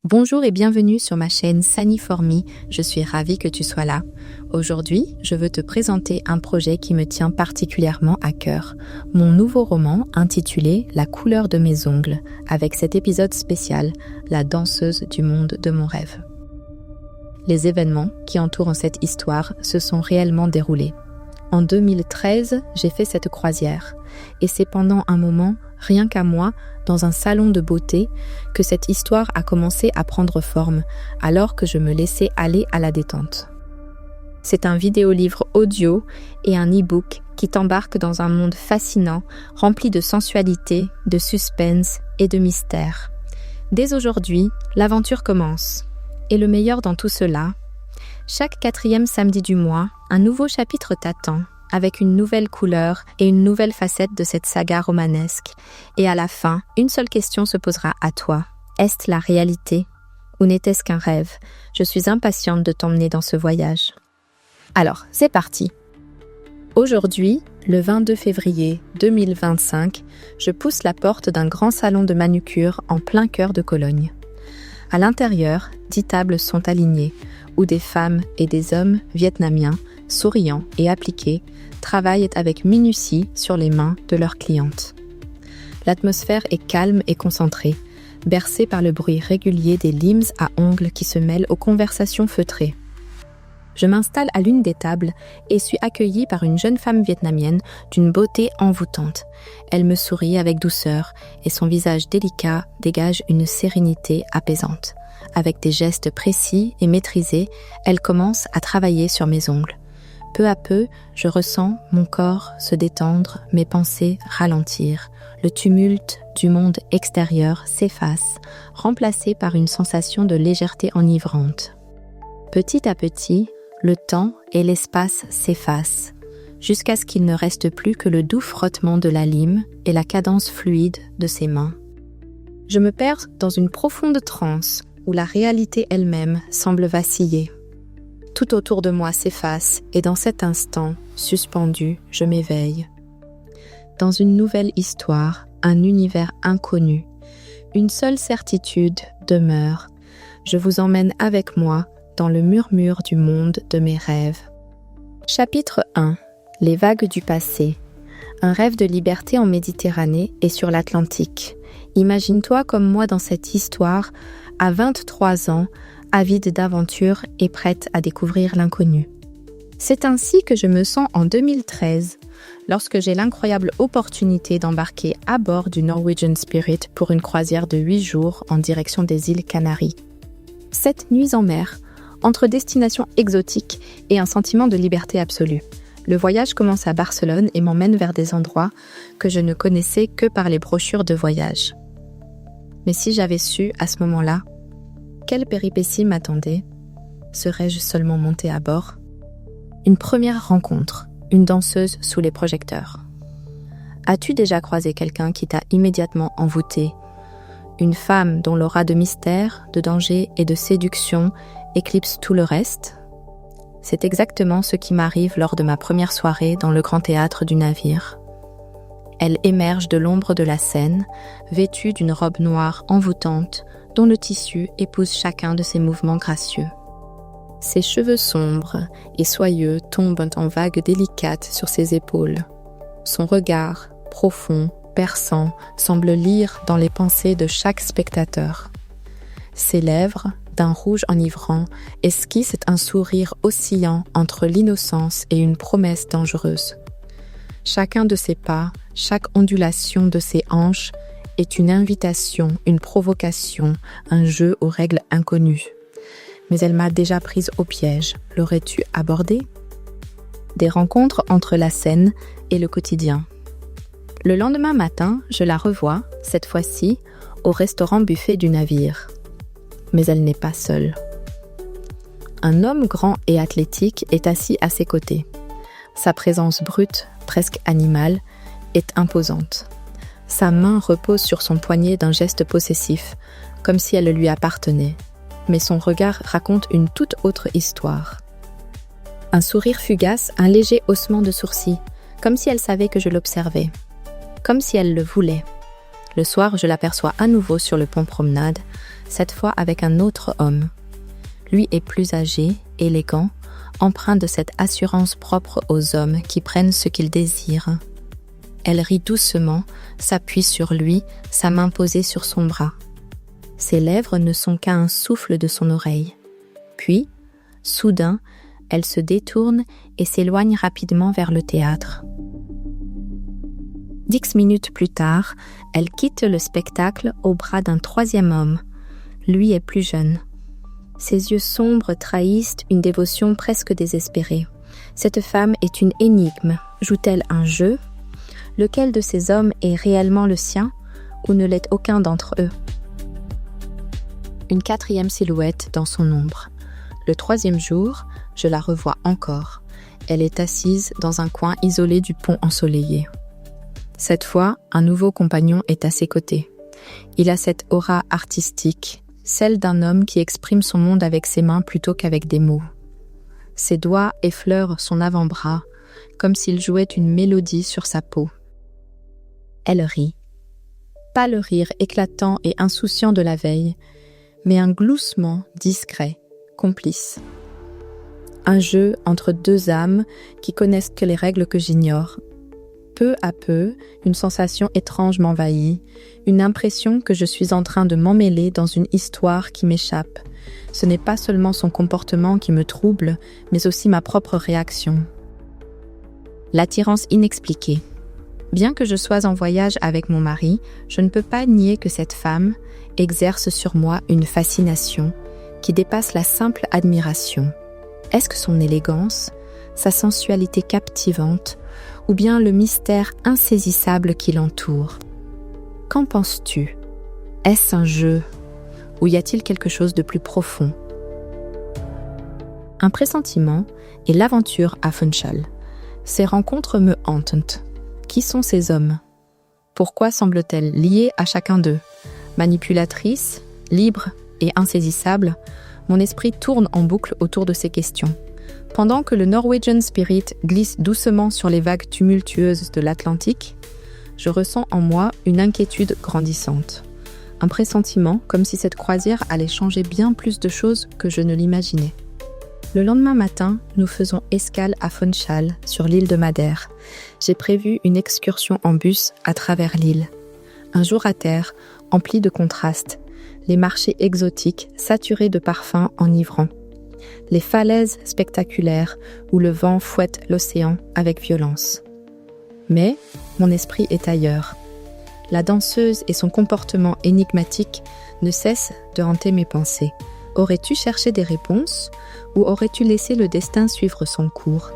Bonjour et bienvenue sur ma chaîne Sunny4Me, je suis ravie que tu sois là. Aujourd'hui, je veux te présenter un projet qui me tient particulièrement à cœur, mon nouveau roman intitulé La couleur de mes ongles, avec cet épisode spécial, La danseuse du monde de mon rêve. Les événements qui entourent cette histoire se sont réellement déroulés. En 2013, j'ai fait cette croisière, et c'est pendant un moment, rien qu'à moi, dans un salon de beauté, que cette histoire a commencé à prendre forme, alors que je me laissais aller à la détente. C'est un vidéolivre audio et un e-book qui t'embarque dans un monde fascinant, rempli de sensualité, de suspense et de mystère. Dès aujourd'hui, l'aventure commence. Et le meilleur dans tout cela, chaque 4e samedi du mois, un nouveau chapitre t'attend, avec une nouvelle couleur et une nouvelle facette de cette saga romanesque. Et à la fin, une seule question se posera à toi. Est-ce la réalité ou n'était-ce qu'un rêve? Je suis impatiente de t'emmener dans ce voyage. Alors, c'est parti. Aujourd'hui, le 22 février 2025, je pousse la porte d'un grand salon de manucure en plein cœur de Cologne. À l'intérieur, 10 tables sont alignées, où des femmes et des hommes vietnamiens, souriants et appliqués, travaillent avec minutie sur les mains de leurs clientes. L'atmosphère est calme et concentrée, bercée par le bruit régulier des limes à ongles qui se mêlent aux conversations feutrées. Je m'installe à l'une des tables et suis accueillie par une jeune femme vietnamienne d'une beauté envoûtante. Elle me sourit avec douceur et son visage délicat dégage une sérénité apaisante. Avec des gestes précis et maîtrisés, elle commence à travailler sur mes ongles. Peu à peu, je ressens mon corps se détendre, mes pensées ralentir. Le tumulte du monde extérieur s'efface, remplacé par une sensation de légèreté enivrante. Petit à petit, le temps et l'espace s'effacent, jusqu'à ce qu'il ne reste plus que le doux frottement de la lime et la cadence fluide de ses mains. Je me perds dans une profonde transe où la réalité elle-même semble vaciller. Tout autour de moi s'efface et dans cet instant, suspendu, je m'éveille. Dans une nouvelle histoire, un univers inconnu, une seule certitude demeure. Je vous emmène avec moi dans le murmure du monde de mes rêves. Chapitre 1. Les vagues du passé. Un rêve de liberté en Méditerranée et sur l'Atlantique. Imagine-toi comme moi dans cette histoire, à 23 ans, avide d'aventure et prête à découvrir l'inconnu. C'est ainsi que je me sens en 2013, lorsque j'ai l'incroyable opportunité d'embarquer à bord du Norwegian Spirit pour une croisière de 8 jours en direction des îles Canaries. 7 nuits en mer, entre destinations exotiques et un sentiment de liberté absolue. Le voyage commence à Barcelone et m'emmène vers des endroits que je ne connaissais que par les brochures de voyage. Mais si j'avais su, à ce moment-là, quelle péripétie m'attendait? Serais-je seulement montée à bord? Une première rencontre, une danseuse sous les projecteurs. As-tu déjà croisé quelqu'un qui t'a immédiatement envoûté? Une femme dont l'aura de mystère, de danger et de séduction éclipse tout le reste? C'est exactement ce qui m'arrive lors de ma première soirée dans le grand théâtre du navire. Elle émerge de l'ombre de la scène, vêtue d'une robe noire envoûtante, dont le tissu épouse chacun de ses mouvements gracieux. Ses cheveux sombres et soyeux tombent en vagues délicates sur ses épaules. Son regard, profond, perçant, semble lire dans les pensées de chaque spectateur. Ses lèvres, d'un rouge enivrant, esquissent un sourire oscillant entre l'innocence et une promesse dangereuse. Chacun de ses pas, chaque ondulation de ses hanches est une invitation, une provocation, un jeu aux règles inconnues. Mais elle m'a déjà prise au piège. L'aurais-tu abordé? Des rencontres entre la scène et le quotidien. Le lendemain matin, je la revois, cette fois-ci, au restaurant buffet du navire. Mais elle n'est pas seule. Un homme grand et athlétique est assis à ses côtés. Sa présence brute, presque animale, est imposante. Sa main repose sur son poignet d'un geste possessif, comme si elle lui appartenait. Mais son regard raconte une toute autre histoire. Un sourire fugace, un léger haussement de sourcils, comme si elle savait que je l'observais. Comme si elle le voulait. Le soir, je l'aperçois à nouveau sur le pont promenade, cette fois avec un autre homme. Lui est plus âgé, élégant, empreint de cette assurance propre aux hommes qui prennent ce qu'ils désirent. Elle rit doucement, s'appuie sur lui, sa main posée sur son bras. Ses lèvres ne sont qu'à un souffle de son oreille. Puis, soudain, elle se détourne et s'éloigne rapidement vers le théâtre. 10 minutes plus tard, elle quitte le spectacle au bras d'un troisième homme. Lui est plus jeune. Ses yeux sombres trahissent une dévotion presque désespérée. Cette femme est une énigme. Joue-t-elle un jeu ? Lequel de ces hommes est réellement le sien ou ne l'est aucun d'entre eux ? Une quatrième silhouette dans son ombre. Le troisième jour, je la revois encore. Elle est assise dans un coin isolé du pont ensoleillé. Cette fois, un nouveau compagnon est à ses côtés. Il a cette aura artistique, celle d'un homme qui exprime son monde avec ses mains plutôt qu'avec des mots. Ses doigts effleurent son avant-bras, comme s'il jouait une mélodie sur sa peau. Elle rit. Pas le rire éclatant et insouciant de la veille, mais un gloussement discret, complice. Un jeu entre deux âmes qui connaissent que les règles que j'ignore. Peu à peu, une sensation étrange m'envahit, une impression que je suis en train de m'emmêler dans une histoire qui m'échappe. Ce n'est pas seulement son comportement qui me trouble, mais aussi ma propre réaction. L'attirance inexpliquée. Bien que je sois en voyage avec mon mari, je ne peux pas nier que cette femme exerce sur moi une fascination qui dépasse la simple admiration. Est-ce que son élégance, sa sensualité captivante, ou bien le mystère insaisissable qui l'entoure ? Qu'en penses-tu ? Est-ce un jeu ? Ou y a-t-il quelque chose de plus profond ? Un pressentiment et l'aventure à Funchal. Ces rencontres me hantent. Qui sont ces hommes ? Pourquoi semblent-elles liées à chacun d'eux ? Manipulatrices, libres et insaisissables, mon esprit tourne en boucle autour de ces questions. Pendant que le Norwegian Spirit glisse doucement sur les vagues tumultueuses de l'Atlantique, je ressens en moi une inquiétude grandissante. Un pressentiment comme si cette croisière allait changer bien plus de choses que je ne l'imaginais. Le lendemain matin, nous faisons escale à Funchal, sur l'île de Madère. J'ai prévu une excursion en bus à travers l'île. Un jour à terre, empli de contrastes. Les marchés exotiques, saturés de parfums enivrants. Les falaises spectaculaires où le vent fouette l'océan avec violence. Mais mon esprit est ailleurs. La danseuse et son comportement énigmatique ne cessent de hanter mes pensées. Aurais-tu cherché des réponses ou aurais-tu laissé le destin suivre son cours ?